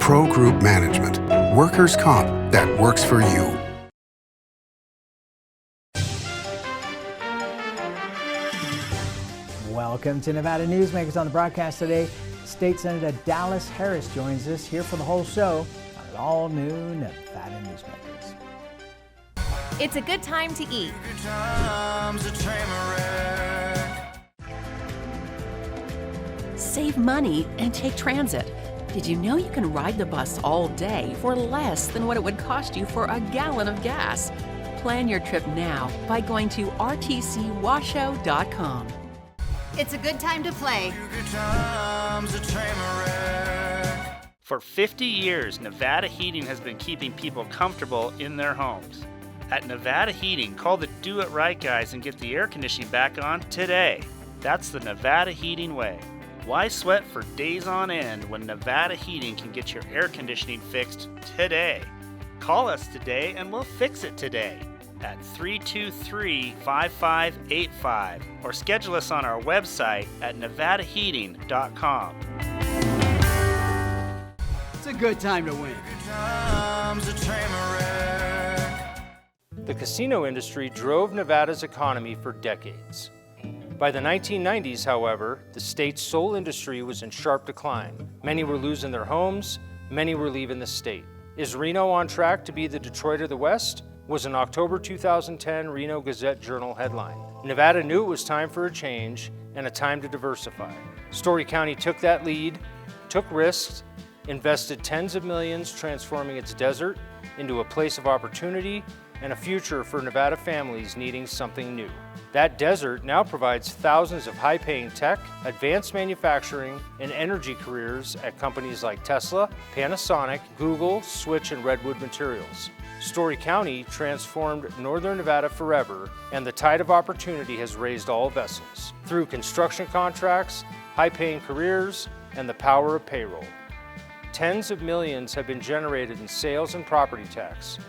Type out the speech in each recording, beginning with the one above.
Pro Group Management. Workers' comp that works for you. Welcome to Nevada Newsmakers. On the broadcast today, State Senator Dallas Harris joins us here for the whole show on an all-new Nevada Newsmakers. It's a good time to eat. Save money and take transit. Did you know you can ride the bus all day for less than what it would cost you for a gallon of gas? Plan your trip now by going to rtcwashoe.com. It's a good time to play. For 50 years, Nevada Heating has been keeping people comfortable in their homes. At Nevada Heating, call the Do It Right guys and get the air conditioning back on today. That's the Nevada Heating way. Why sweat for days on end when Nevada Heating can get your air conditioning fixed today? Call us today and we'll fix it today at 323-5585 or schedule us on our website at nevadaheating.com. It's a good time to win. The casino industry drove Nevada's economy for decades. By the 1990s, however, the state's sole industry was in sharp decline. Many were losing their homes, many were leaving the state. Is Reno on track to be the Detroit of the West? Was an October 2010 Reno Gazette-Journal headline. Nevada knew it was time for a change and a time to diversify. Story County took that lead, took risks, invested tens of millions transforming its desert into a place of opportunity and a future for Nevada families needing something new. That desert now provides thousands of high-paying tech, advanced manufacturing, and energy careers at companies like Tesla, Panasonic, Google, Switch, and Redwood Materials. Story County transformed Northern Nevada forever, and the tide of opportunity has raised all vessels through construction contracts, high-paying careers, and the power of payroll. Tens of millions have been generated in sales and property tax,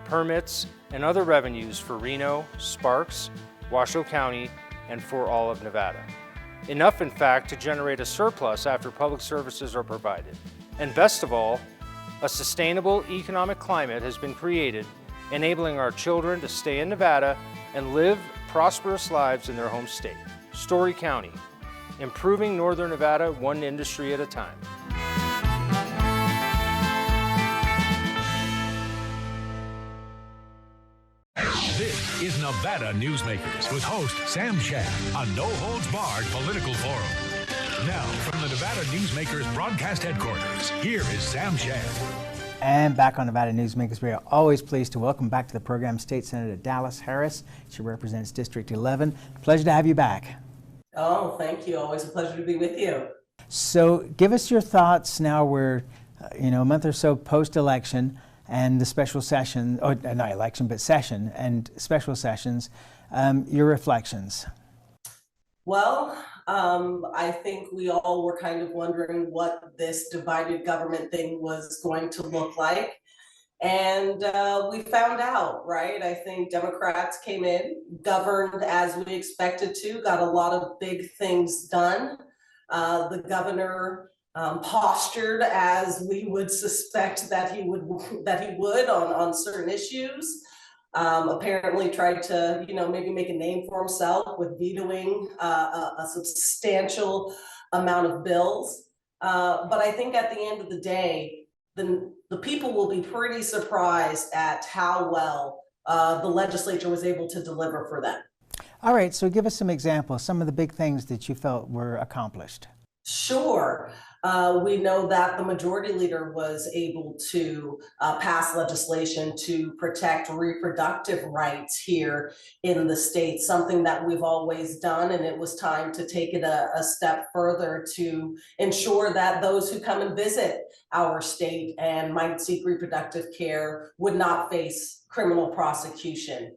permits, and other revenues for Reno, Sparks, Washoe County, and for all of Nevada. Enough, in fact, to generate a surplus after public services are provided. And best of all, a sustainable economic climate has been created, enabling our children to stay in Nevada and live prosperous lives in their home state. Story County, improving Northern Nevada one industry at a time. This is Nevada Newsmakers with host Sam Shad, a no-holds-barred political forum. Now, from the Nevada Newsmakers broadcast headquarters, here is Sam Shad. And back on Nevada Newsmakers, we are always pleased to welcome back to the program State Senator Dallas Harris. She represents District 11. Pleasure to have you back. Oh, thank you. Always a pleasure to be with you. So give us your thoughts now. We're a month or so post-election and the special session, or not election, but session and special sessions. Your reflections. Well, I think we all were kind of wondering what this divided government thing was going to look like. And we found out, right? I think Democrats came in, governed as we expected to, got a lot of big things done. The governor postured as we would suspect that he would on certain issues. Apparently tried to, maybe make a name for himself with vetoing a substantial amount of bills. But I think at the end of the day, the people will be pretty surprised at how well the legislature was able to deliver for them. All right, so give us some examples, some of the big things that you felt were accomplished. Sure. We know that the majority leader was able to pass legislation to protect reproductive rights here in the state, something that we've always done, and it was time to take it a step further to ensure that those who come and visit our state and might seek reproductive care would not face criminal prosecution.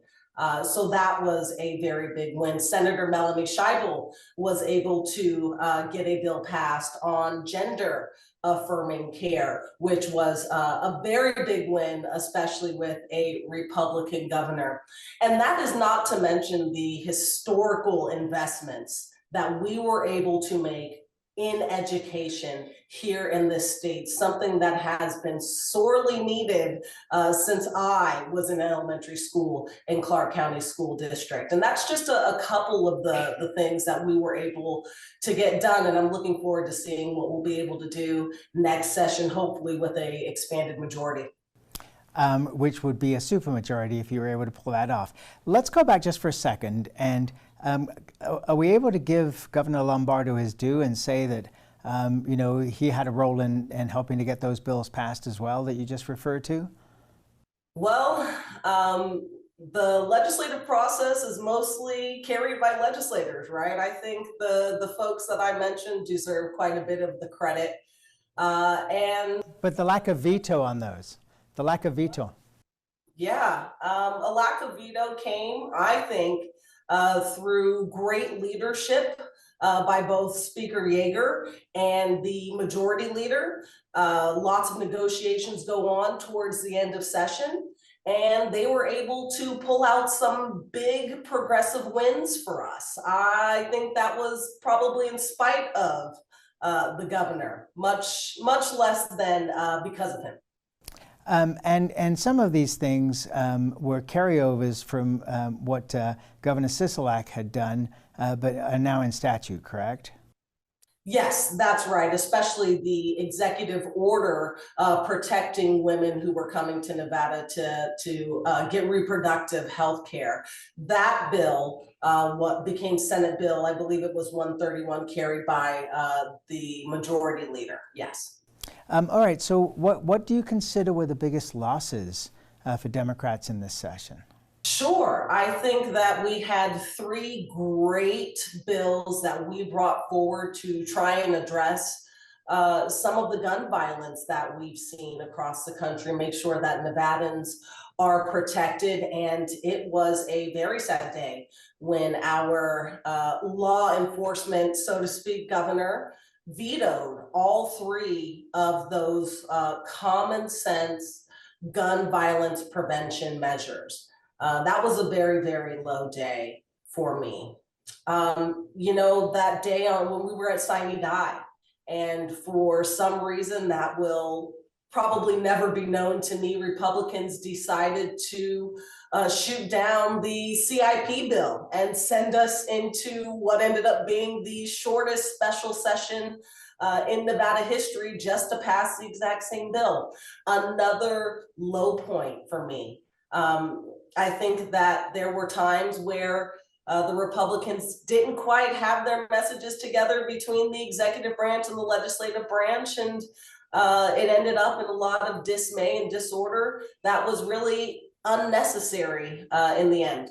So that was a very big win. Senator Melanie Scheibel was able to get a bill passed on gender affirming care, which was a very big win, especially with a Republican governor. And that is not to mention the historical investments that we were able to make in education here in this state, something that has been sorely needed since I was in elementary school in Clark County School District. And that's just a couple of the things that we were able to get done. And I'm looking forward to seeing what we'll be able to do next session, hopefully with a expanded majority. Which would be a supermajority if you were able to pull that off. Let's go back just for a second, and are we able to give Governor Lombardo his due and say that he had a role in helping to get those bills passed as well that you just referred to? Well, the legislative process is mostly carried by legislators, right? I think the folks that I mentioned deserve quite a bit of the credit. But the lack of veto on those. The lack of veto. Yeah, a lack of veto came, I think, through great leadership by both Speaker Yeager and the majority leader. Lots of negotiations go on towards the end of session, and they were able to pull out some big progressive wins for us. I think that was probably in spite of the governor, much less than because of him. And some of these things were carryovers from what Governor Sisolak had done, but are now in statute, correct? Yes, that's right, especially the executive order protecting women who were coming to Nevada to get reproductive health care. That bill, what became Senate Bill, I believe it was 131, carried by the majority leader, yes. All right, so what do you consider were the biggest losses for Democrats in this session? Sure, I think that we had 3 great bills that we brought forward to try and address some of the gun violence that we've seen across the country, make sure that Nevadans are protected. And it was a very sad day when our law enforcement, so to speak, governor vetoed all 3 of those common sense gun violence prevention measures. That was a very, very low day for me. That day when we were at Sine Die, and for some reason that will probably never be known to me, Republicans decided to shoot down the CIP bill and send us into what ended up being the shortest special session in Nevada history just to pass the exact same bill. Another low point for me. I think that there were times where the Republicans didn't quite have their messages together between the executive branch and the legislative branch, and it ended up in a lot of dismay and disorder that was really unnecessary in the end.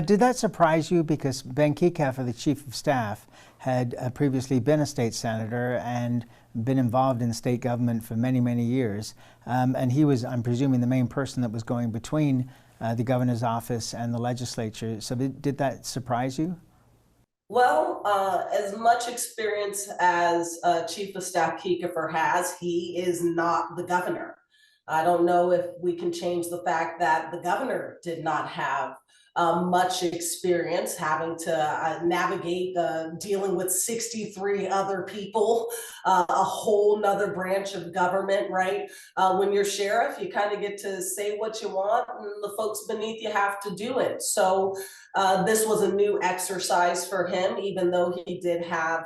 Did that surprise you? Because Ben Kiekefer, the chief of staff, had previously been a state senator and been involved in state government for many, many years. And he was, I'm presuming, the main person that was going between the governor's office and the legislature. So did that surprise you? Well, as much experience as Chief of Staff Kiekefer has, he is not the governor. I don't know if we can change the fact that the governor did not have much experience having to navigate dealing with 63 other people, a whole nother branch of government, right? When you're sheriff, you kind of get to say what you want and the folks beneath you have to do it. So this was a new exercise for him, even though he did have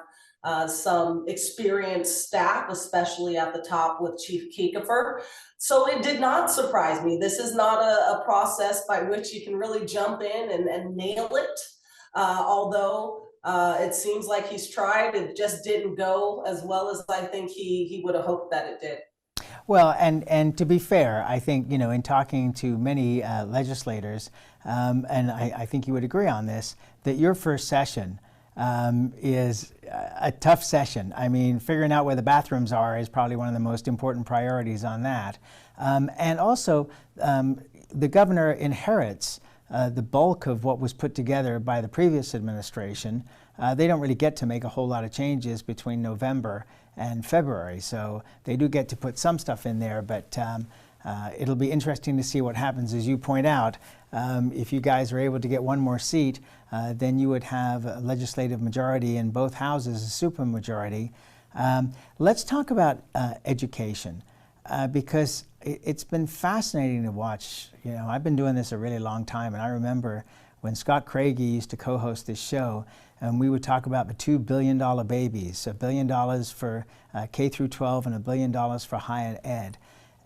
some experienced staff, especially at the top with Chief Kiekefer. So it did not surprise me. This is not a process by which you can really jump in and nail it. Although it seems like he's tried, it just didn't go as well as I think he would have hoped that it did. Well, and to be fair, I think, in talking to many legislators, and I think you would agree on this, that your first session is a tough session. I mean, figuring out where the bathrooms are is probably one of the most important priorities on that. And also, the governor inherits the bulk of what was put together by the previous administration. They don't really get to make a whole lot of changes between November and February, so they do get to put some stuff in there, but It'll be interesting to see what happens, as you point out. If you guys are able to get one more seat, then you would have a legislative majority in both houses, a supermajority. Let's talk about education, because it's been fascinating to watch. You know, I've been doing this a really long time, and I remember when Scott Craigie used to co-host this show, and we would talk about the $2 billion babies, $1 billion for K through 12 and $1 billion for higher ed.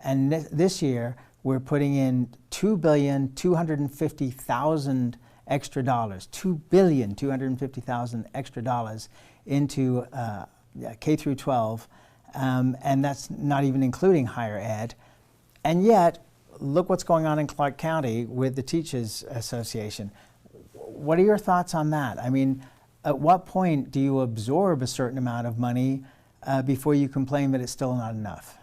And this year, we're putting in $2,250,000 extra dollars, $2,250,000 extra dollars into K through 12, and that's not even including higher ed. And yet, look what's going on in Clark County with the Teachers Association. What are your thoughts on that? I mean, at what point do you absorb a certain amount of money before you complain that it's still not enough?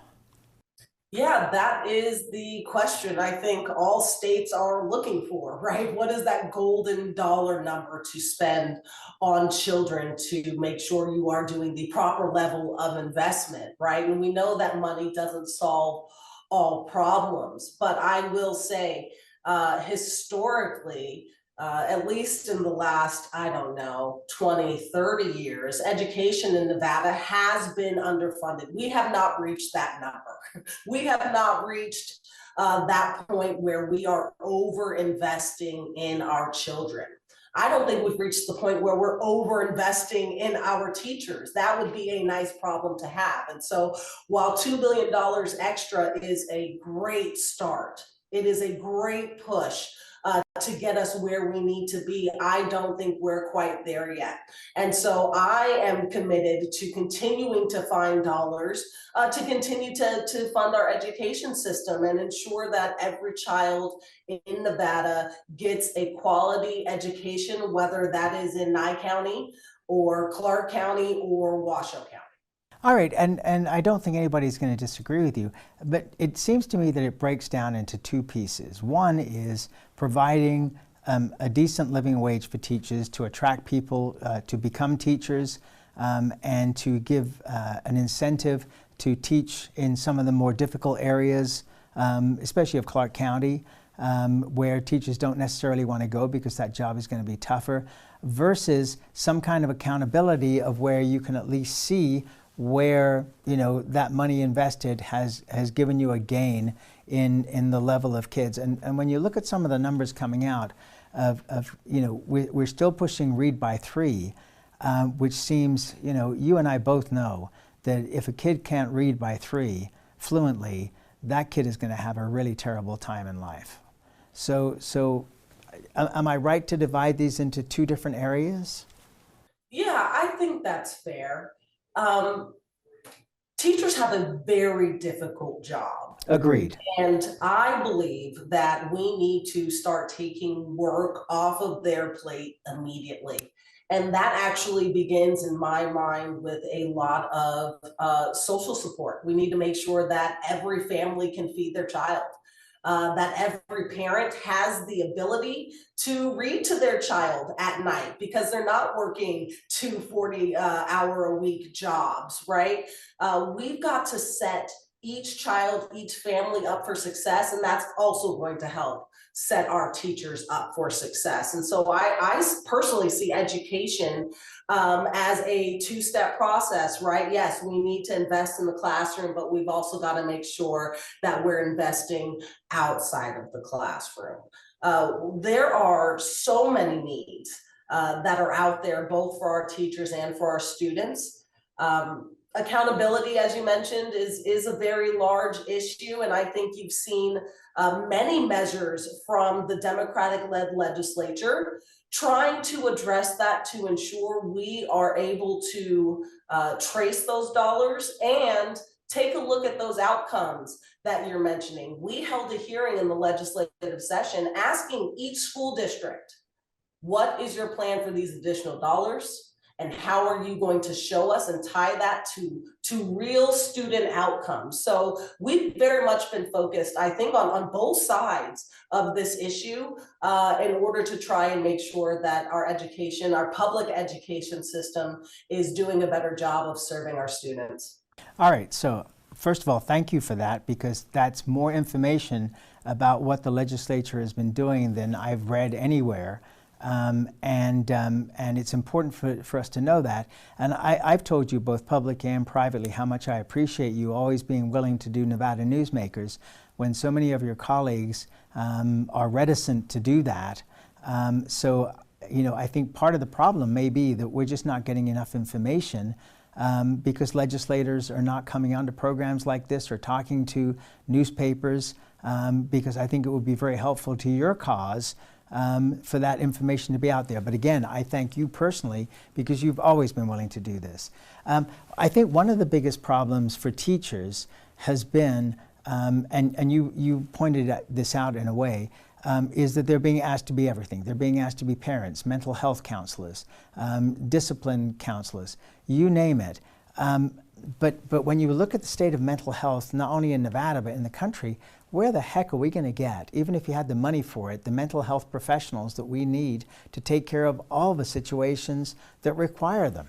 Yeah, that is the question I think all states are looking for, right? What is that golden dollar number to spend on children to make sure you are doing the proper level of investment, right? And we know that money doesn't solve all problems, but I will say, historically, at least in the last, I don't know, 20, 30 years, education in Nevada has been underfunded. We have not reached that number. We have not reached that point where we are over investing in our children. I don't think we've reached the point where we're over investing in our teachers. That would be a nice problem to have. And so while $2 billion extra is a great start, it is a great push to get us where we need to be, I don't think we're quite there yet. And so I am committed to continuing to find dollars to continue to fund our education system and ensure that every child in Nevada gets a quality education, whether that is in Nye County or Clark County or Washoe County. All right, and I don't think anybody's going to disagree with you, but it seems to me that it breaks down into two pieces. One is providing a decent living wage for teachers to attract people to become teachers and to give an incentive to teach in some of the more difficult areas, especially of Clark County, where teachers don't necessarily want to go because that job is going to be tougher, versus some kind of accountability of where you can at least see where, you know, that money invested has given you a gain in the level of kids. And when you look at some of the numbers coming out of you know, we're still pushing read by 3, which seems, you know, you and I both know that if a kid can't read by 3 fluently, that kid is going to have a really terrible time in life. So am I right to divide these into two different areas? Yeah, I think that's fair. Teachers have a very difficult job. Agreed. And I believe that we need to start taking work off of their plate immediately. And that actually begins, in my mind, with a lot of social support. We need to make sure that every family can feed their child. That every parent has the ability to read to their child at night because they're not working 2 40-hour-a-week jobs, right? We've got to set each child, each family up for success, and that's also going to help set our teachers up for success. And so I personally see education as a 2-step process, right? Yes, we need to invest in the classroom, but we've also got to make sure that we're investing outside of the classroom. There are so many needs that are out there, both for our teachers and for our students. Accountability, as you mentioned, is a very large issue, and I think you've seen many measures from the Democratic-led legislature trying to address that to ensure we are able to trace those dollars and take a look at those outcomes that you're mentioning. We held a hearing in the legislative session asking each school district, what is your plan for these additional dollars? And how are you going to show us and tie that to real student outcomes? So we've very much been focused, I think, on both sides of this issue in order to try and make sure that our education, our public education system is doing a better job of serving our students. All right, so first of all, thank you for that, because that's more information about what the legislature has been doing than I've read anywhere. And it's important for us to know that. And I've told you both publicly and privately how much I appreciate you always being willing to do Nevada Newsmakers when so many of your colleagues are reticent to do that. So, I think part of the problem may be that we're just not getting enough information because legislators are not coming onto programs like this or talking to newspapers, because I think it would be very helpful to your cause for that information to be out there. But again, I thank you personally because you've always been willing to do this. I think one of the biggest problems for teachers has been, and you pointed this out in a way, is that they're being asked to be everything. They're being asked to be parents, mental health counselors, discipline counselors, you name it. But when you look at the state of mental health, not only in Nevada, but in the country, where the heck are we going to get, even if you had the money for it, the mental health professionals that we need to take care of all the situations that require them?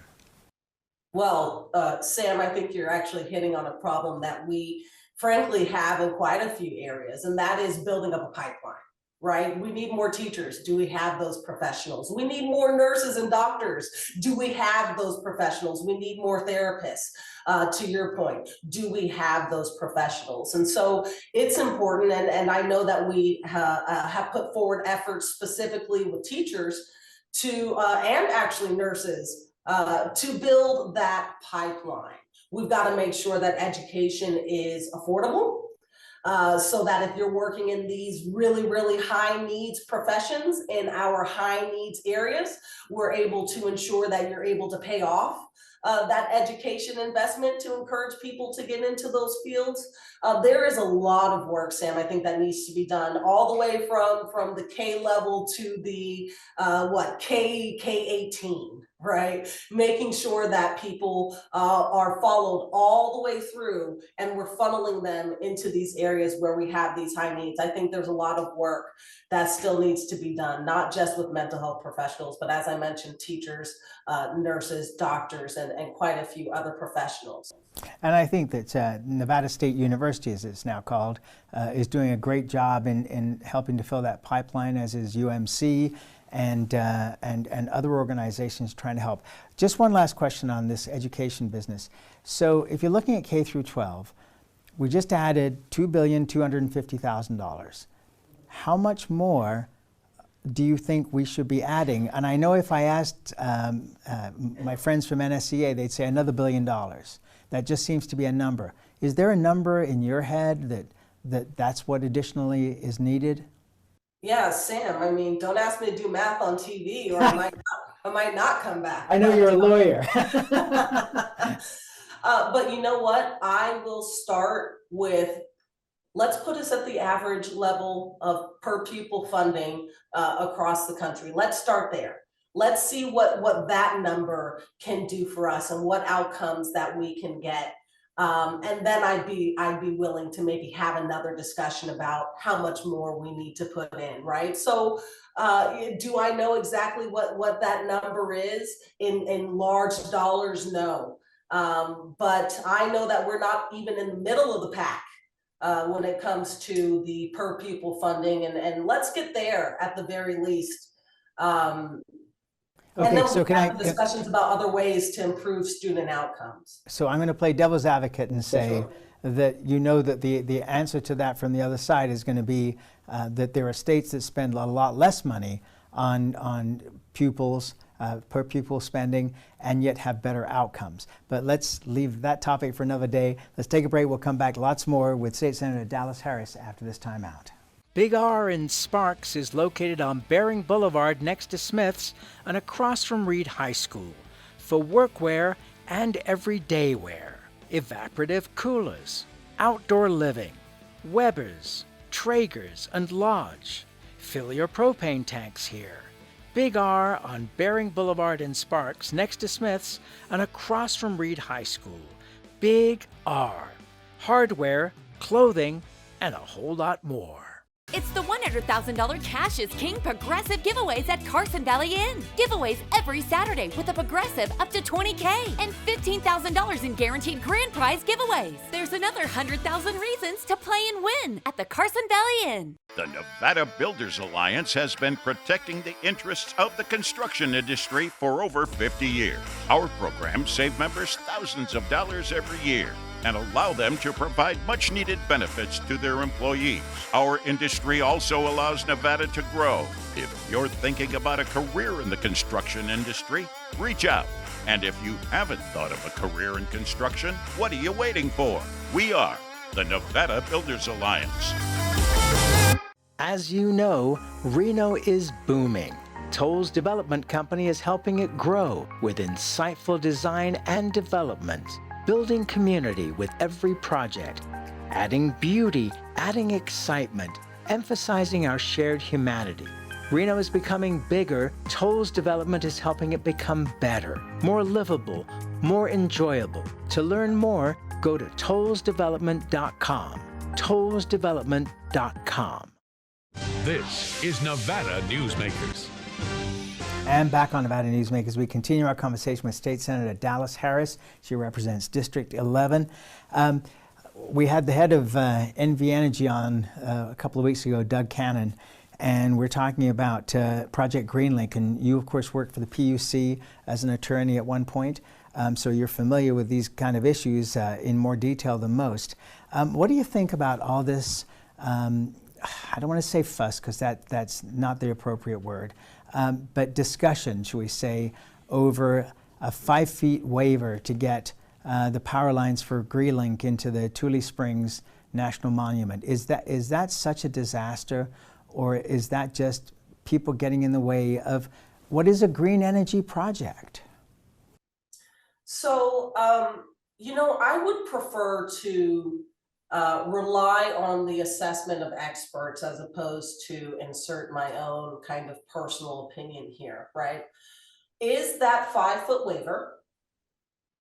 Well, Sam, I think you're actually hitting on a problem that we frankly have in quite a few areas, and that is building up a pipeline. Right? We need more teachers. Do we have those professionals? We need more nurses and doctors. Do we have those professionals? We need more therapists. To your point, do we have those professionals? And so it's important, and I know that we have put forward efforts specifically with teachers to, and actually nurses, to build that pipeline. We've got to make sure that education is affordable. So that if you're working in these really, really high needs professions in our high needs areas, we're able to ensure that you're able to pay off that education investment to encourage people to get into those fields. There is a lot of work, Sam, I think that needs to be done all the way from the K level to the K18. Right? Making sure that people are followed all the way through and we're funneling them into these areas where we have these high needs. I think there's a lot of work that still needs to be done, not just with mental health professionals, but as I mentioned, teachers, nurses, doctors, and quite a few other professionals. And I think that Nevada State University, as it's now called, is doing a great job in helping to fill that pipeline, as is UMC. And other organizations trying to help. Just one last question on this education business. So if you're looking at K through 12, we just added $2,250,000. How much more do you think we should be adding? And I know if I asked my friends from NSCA, they'd say another $1 billion. That just seems to be a number. Is there a number in your head that's what additionally is needed? Yeah, Sam, I mean, don't ask me to do math on TV or I might not come back. I know you're a lawyer. But you know what? I will start with, let's put us at the average level of per pupil funding across the country. Let's start there. Let's see what that number can do for us and what outcomes that we can get. And then I'd be willing to maybe have another discussion about how much more we need to put in, right? So do I know exactly what that number is in large dollars? No. But I know that we're not even in the middle of the pack when it comes to the per pupil funding, and let's get there at the very least. Okay, and then so we'll can have discussions about other ways to improve student outcomes. So I'm going to play devil's advocate and say that you know that the answer to that from the other side is going to be that there are states that spend a lot less money on pupils, per pupil spending, and yet have better outcomes. But let's leave that topic for another day. Let's take a break. We'll come back lots more with State Senator Dallas Harris after this time out. Big R in Sparks is located on Bering Boulevard next to Smith's and across from Reed High School for workwear and everyday wear, evaporative coolers, outdoor living, Weber's, Traeger's, and Lodge. Fill your propane tanks here. Big R on Bering Boulevard in Sparks next to Smith's and across from Reed High School. Big R. Hardware, clothing, and a whole lot more. It's the $100,000 Cash is King Progressive giveaways at Carson Valley Inn. Giveaways every Saturday with a Progressive up to $20K and $15,000 in guaranteed grand prize giveaways. There's another 100,000 reasons to play and win at the Carson Valley Inn. The Nevada Builders Alliance has been protecting the interests of the construction industry for over 50 years. Our programs save members thousands of dollars every year and allow them to provide much-needed benefits to their employees. Our industry also allows Nevada to grow. If you're thinking about a career in the construction industry, reach out. And if you haven't thought of a career in construction, what are you waiting for? We are the Nevada Builders Alliance. As you know, Reno is booming. Toll's development company is helping it grow with insightful design and development, building community with every project, adding beauty, adding excitement, emphasizing our shared humanity. Reno is becoming bigger. Toll's development is helping it become better, more livable, more enjoyable. To learn more, go to tollsdevelopment.com. tollsdevelopment.com. This is Nevada Newsmakers. And back on Nevada Newsmakers, we continue our conversation with State Senator Dallas Harris. She represents District 11. We had the head of NV Energy on a couple of weeks ago, Doug Cannon, and we're talking about Project Greenlink. And you, of course, worked for the PUC as an attorney at one point, so you're familiar with these kind of issues in more detail than most. What do you think about all this? I don't want to say fuss, because that's not the appropriate word, but discussion, should we say, over a 5-foot waiver to get the power lines for Greenlink into the Tule Springs National Monument. Is that such a disaster, or is that just people getting in the way of what is a green energy project? So, I would prefer to rely on the assessment of experts as opposed to insert my own kind of personal opinion here, right? Is that 5-foot waiver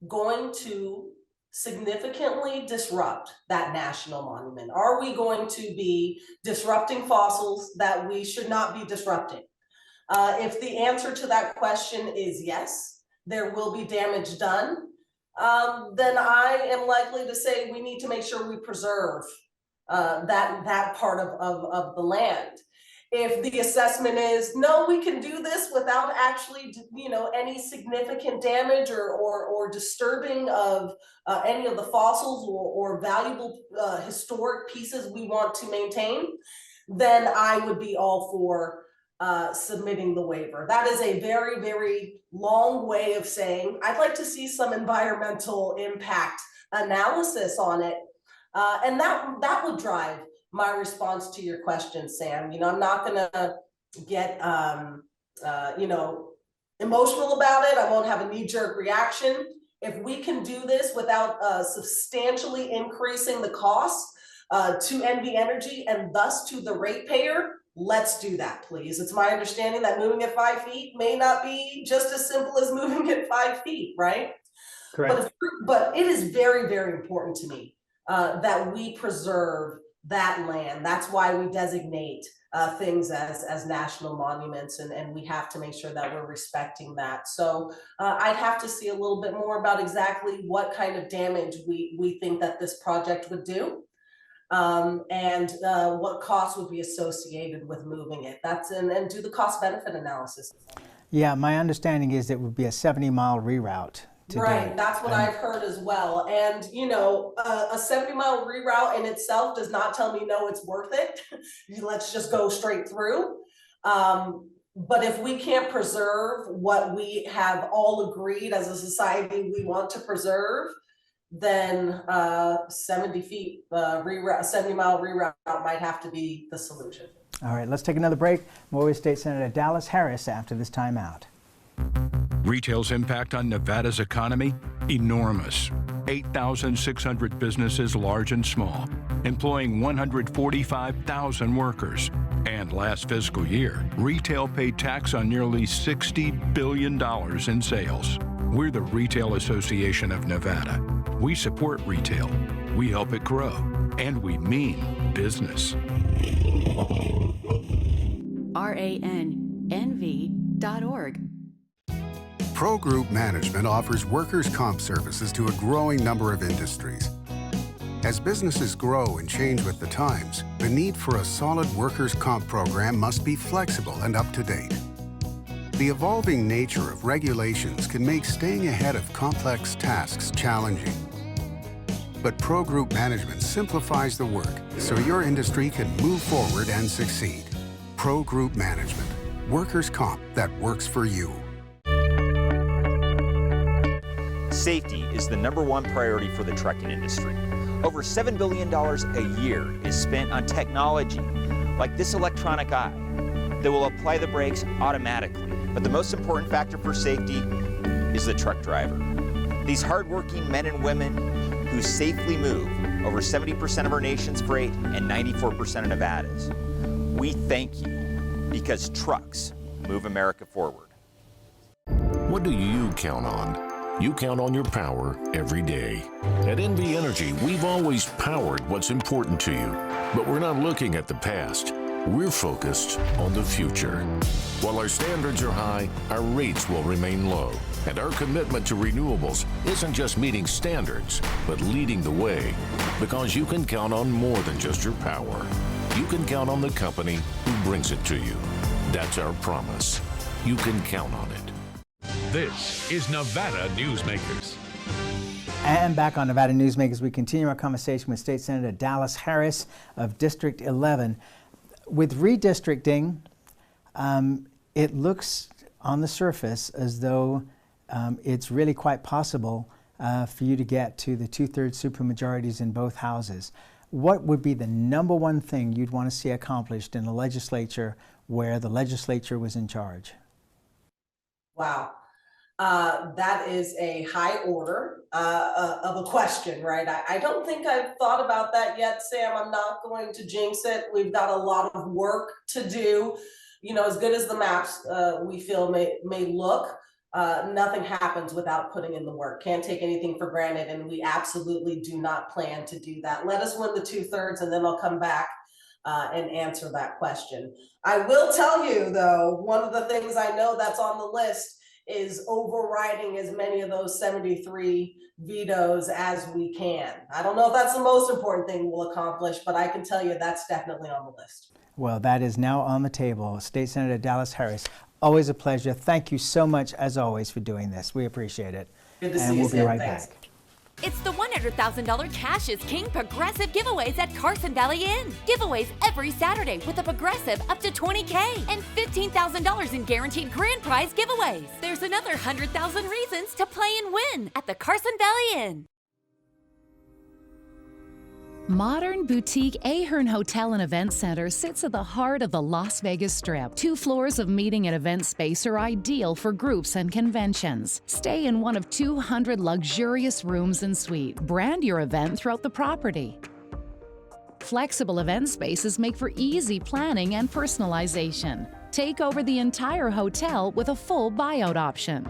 going to significantly disrupt that national monument? Are we going to be disrupting fossils that we should not be disrupting? If the answer to that question is yes, there will be damage done, then I am likely to say we need to make sure we preserve that part of the land. If the assessment is no, we can do this without actually, any significant damage or disturbing of any of the fossils or valuable historic pieces we want to maintain, then I would be all for submitting the waiver. That is a very, very long way of saying I'd like to see some environmental impact analysis on it, and that would drive my response to your question, Sam. I'm not gonna get emotional about it. I won't have a knee-jerk reaction. If we can do this without substantially increasing the cost to NV Energy and thus to the ratepayer, let's do that, please. It's my understanding that moving at 5 feet may not be just as simple as moving at 5 feet, right? Correct. But it is very, very important to me that we preserve that land. That's why we designate things as national monuments, and we have to make sure that we're respecting that. So I'd have to see a little bit more about exactly what kind of damage we think that this project would do. And what costs would be associated with moving it. And do the cost benefit analysis. Yeah, my understanding is it would be a 70-mile reroute. Right, that's what I've heard as well. And a 70-mile reroute in itself does not tell me no, it's worth it. Let's just go straight through. But if we can't preserve what we have all agreed as a society we want to preserve, then 70-mile reroute might have to be the solution. All right, let's take another break. More with State Senator Dallas Harris after this timeout. Retail's impact on Nevada's economy? Enormous. 8,600 businesses, large and small, employing 145,000 workers. And last fiscal year, retail paid tax on nearly $60 billion in sales. We're the Retail Association of Nevada. We support retail. We help it grow. And we mean business. RANNV.org. Pro Group Management offers workers' comp services to a growing number of industries. As businesses grow and change with the times, the need for a solid workers' comp program must be flexible and up to date. The evolving nature of regulations can make staying ahead of complex tasks challenging. But Pro Group Management simplifies the work so your industry can move forward and succeed. Pro Group Management, workers' comp that works for you. Safety is the #1 priority for the trucking industry. Over $7 billion a year is spent on technology like this electronic eye that will apply the brakes automatically. But the most important factor for safety is the truck driver. These hardworking men and women who safely move over 70% of our nation's freight and 94% of Nevada's. We thank you because trucks move America forward. What do you count on? You count on your power every day. At NV Energy, we've always powered what's important to you. But we're not looking at the past. We're focused on the future. While our standards are high, our rates will remain low. And our commitment to renewables isn't just meeting standards, but leading the way. Because you can count on more than just your power. You can count on the company who brings it to you. That's our promise. You can count on it. This is Nevada Newsmakers. And back on Nevada Newsmakers, we continue our conversation with State Senator Dallas Harris of District 11. With redistricting, it looks on the surface as though it's really quite possible for you to get to the 2/3 supermajorities in both houses. What would be the #1 thing you'd want to see accomplished in a legislature where the legislature was in charge? Wow. That is a high order of a question, right? I don't think I've thought about that yet, Sam. I'm not going to jinx it. We've got a lot of work to do. You know, as good as the maps we feel may look, nothing happens without putting in the work. Can't take anything for granted, and we absolutely do not plan to do that. Let us win the 2/3, and then I'll come back and answer that question. I will tell you, though, one of the things I know that's on the list is overriding as many of those 73 vetoes as we can. I don't know if that's the most important thing we'll accomplish, but I can tell you that's definitely on the list. Well, that is now on the table. State Senator Dallas Harris, always a pleasure. Thank you so much, as always, for doing this. We appreciate it. Good to see you, and we'll be right Thanks. back. It's the $100,000 Cash is King Progressive giveaways at Carson Valley Inn. Giveaways every Saturday with a Progressive up to $20K and $15,000 in guaranteed grand prize giveaways. There's another 100,000 reasons to play and win at the Carson Valley Inn. Modern boutique Ahern Hotel and Event Center sits at the heart of the Las Vegas Strip. 2 floors of meeting and event space are ideal for groups and conventions. Stay in one of 200 luxurious rooms and suites. Brand your event throughout the property. Flexible event spaces make for easy planning and personalization. Take over the entire hotel with a full buyout option.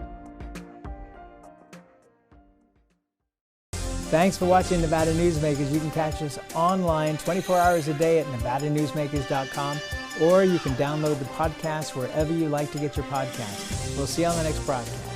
Thanks for watching Nevada Newsmakers. You can catch us online 24 hours a day at nevadanewsmakers.com, or you can download the podcast wherever you like to get your podcast. We'll see you on the next broadcast.